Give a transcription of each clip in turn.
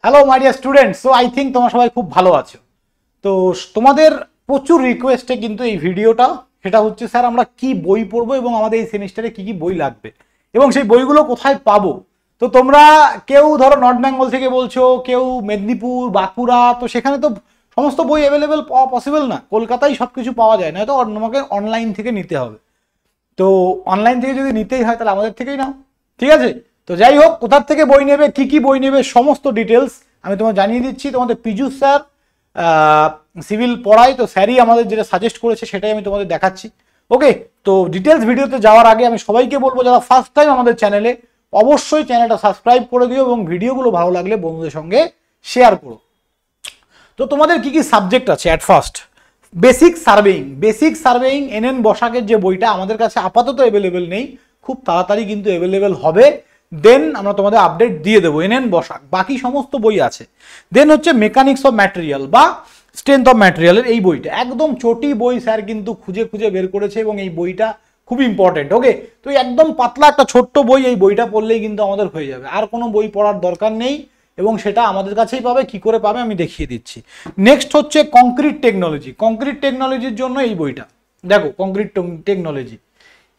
Hello my dear student, so I think তোমরা সবাই খুব ভালো আছো। তো তোমাদের প্রচুর রিকোয়েস্টে কিন্তু এই ভিডিওটা, সেটা হচ্ছে স্যার আমরা কি বই পড়বো এবং আমাদের এই সেমিস্টারে কি কি বই লাগবে এবং সেই বইগুলো কোথায় পাবো। তো তোমরা কেউ ধরো নর্থ বেঙ্গল থেকে বলছো, কেউ মেদিনীপুর, বাঁকুড়া, তো সেখানে তো সমস্ত বই অ্যাভেলেবেল পাওয়া পসিবল না। কলকাতায় সব কিছু পাওয়া যায় না, তো তোমাকে অনলাইন থেকে নিতে হবে। তো অনলাইন থেকে যদি নিতেই হয় তাহলে আমাদের থেকেই নাও, ঠিক আছে? তো যাই হোক, কোথার থেকে বই নেবে, কি কি বই নেবে, সমস্ত ডিটেলস আমি তোমাকে জানিয়ে দিচ্ছি। তোমাদের পীযূষ স্যার সিভিল পড়ায়, তো স্যারই আমাদের যেটা সাজেস্ট করেছে সেটাই আমি তোমাদের দেখাচ্ছি। ওকে, তো ডিটেলস ভিডিওতে যাওয়ার আগে আমি সবাইকে বলবো, যারা ফার্স্ট টাইম আমাদের চ্যানেলে, অবশ্যই চ্যানেলটা সাবস্ক্রাইব করে দিও এবং ভিডিওগুলো ভালো লাগলে বন্ধুদের সঙ্গে শেয়ার করো। তো তোমাদের কি কি সাবজেক্ট আছে? At first basic surveying N N বসাকের যে বইটা আমাদের কাছে আপাতত অ্যাভেলেবেল নেই, খুব তাড়াতাড়ি কিন্তু অ্যাভেলেবেল হবে। দেন আমরা তোমাদের আপডেট দিয়ে দেবো। এনএন বসাক, বাকি সমস্ত বই আছে। দেন হচ্ছে মেকানিক্স অফ ম্যাটেরিয়াল বা স্ট্রেংথ অফ ম্যাটেরিয়ালের এই বইটা একদম চটি বই, স্যার কিন্তু খুঁজে খুঁজে বের করেছে এবং এই বইটা খুব ইম্পর্টেন্ট। ওকে, তো একদম পাতলা একটা ছোট্ট বই, এই বইটা পড়লেই কিন্তু আমাদের হয়ে যাবে, আর কোনো বই পড়ার দরকার নেই এবং সেটা আমাদের কাছেই পাবে। কি করে পাবে আমি দেখিয়ে দিচ্ছি। নেক্সট হচ্ছে কংক্রিট টেকনোলজির জন্য এই বইটা দেখো, কংক্রিট টেকনোলজি,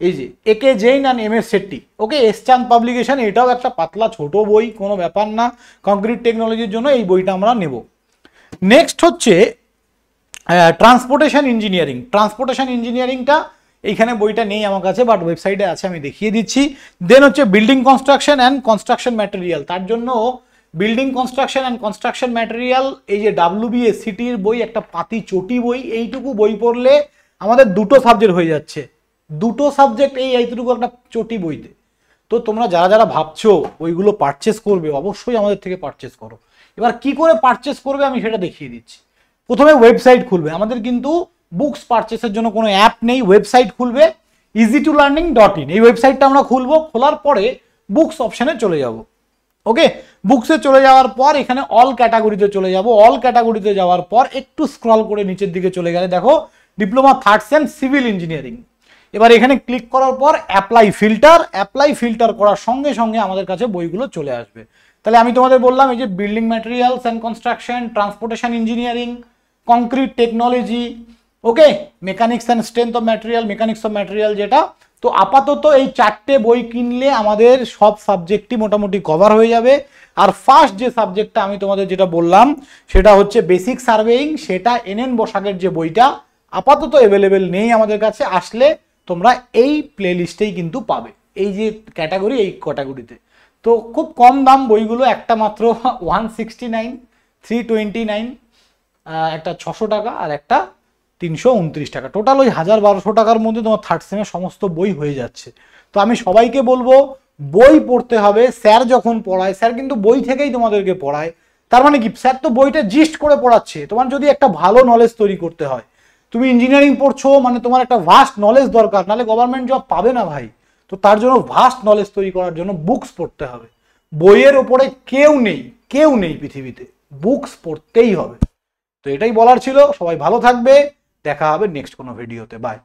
এই যে একে Jain and M S Shetty. Okay, এসচাঁদ publication, এটাও একটা পাতলা ছোট বই, কোনো ব্যাপার না। কংক্রিট টেকনোলজির জন্য এই বইটা আমরা নেব। নেক্সট হচ্ছে ট্রান্সপোর্টেশন ইঞ্জিনিয়ারিংটা এইখানে বইটা নেই আমার কাছে, বাট ওয়েবসাইটে আছে, আমি দেখিয়ে দিচ্ছি। দেন হচ্ছে building construction and construction material, তার জন্য building construction and construction material, এই যে WBSCTর বই, একটা পাতি চটি বই। এইটুকু বই পড়লে আমাদের দুটো সাবজেক্ট হয়ে যাচ্ছে, দুটো সাবজেক্ট এইটুকু একটা চটি বইতে। তো তোমরা যারা যারা ভাবছো ওইগুলো পারচেস করবে, অবশ্যই আমাদের থেকে পারচেস করো। এবার কি করে পারচেস করবে আমি সেটা দেখিয়ে দিচ্ছি। প্রথমে ওয়েবসাইট খুলবে, আমাদের কিন্তু বুকস পারচেসের জন্য কোনো অ্যাপ নেই। ওয়েবসাইট খুলবে easytolearning.in, এই ওয়েবসাইটটা আমরা খুলবো। খোলার পরে বুকস অপশানে চলে যাব। ওকে, বুকসে চলে যাওয়ার পর এখানে অল ক্যাটাগরিতে চলে যাব। অল ক্যাটাগরিতে যাওয়ার পর একটু স্ক্রল করে নিচের দিকে চলে গেলে দেখো diploma third same civil engineering. এবার এখানে ক্লিক করার পর অ্যাপ্লাই ফিল্টার করার সঙ্গে সঙ্গে আমাদের কাছে বইগুলো চলে আসবে। তাহলে আমি তোমাদের বললাম, এই যে building materials and construction, transportation engineering, concrete technology, okay, mechanics and strength of material যেটা। তো আপাতত এই চারটে বই কিনলে আমাদের সব সাবজেক্টই মোটামুটি কভার হয়ে যাবে। আর ফার্স্ট যে সাবজেক্টটা আমি তোমাদের যেটা বললাম সেটা হচ্ছে বেসিক সার্ভেইং, সেটা এনএন বসাকের যে বইটা আপাতত অ্যাভেলেবেল নেই আমাদের কাছে। আসলে তোমরা এই প্লে লিস্টেই কিন্তু পাবে, এই যে ক্যাটাগরি, এই ক্যাটাগরিতে। তো খুব কম দাম বইগুলো, একটা মাত্র 169, 329, একটা 600 টাকা আর একটা 329 টাকা, টোটাল ওই 1000-1200 টাকার মধ্যে তোমার থার্ড সেমের সমস্ত বই হয়ে যাচ্ছে। তো আমি সবাইকে বলবো বই পড়তে হবে। স্যার যখন পড়ায়, স্যার কিন্তু বই থেকেই তোমাদেরকে পড়ায়। তার মানে কি, স্যার তো বইটা জিস্ট করে পড়াচ্ছে। তোমার যদি একটা ভালো নলেজ তৈরি করতে হয়, তুমি ইঞ্জিনিয়ারিং পড়ছো মানে তোমার একটা ভাস্ট নলেজ দরকার, নাহলে গভর্নমেন্ট জব পাবে না ভাই। তো তার জন্য ভাস্ট নলেজ তৈরি করার জন্য বুকস পড়তে হবে। বইয়ের ওপরে কেউ নেই পৃথিবীতে, বুকস পড়তেই হবে। তো এটাই বলার ছিল। সবাই ভালো থাকবে, দেখা হবে নেক্সট কোনো ভিডিওতে। বাই।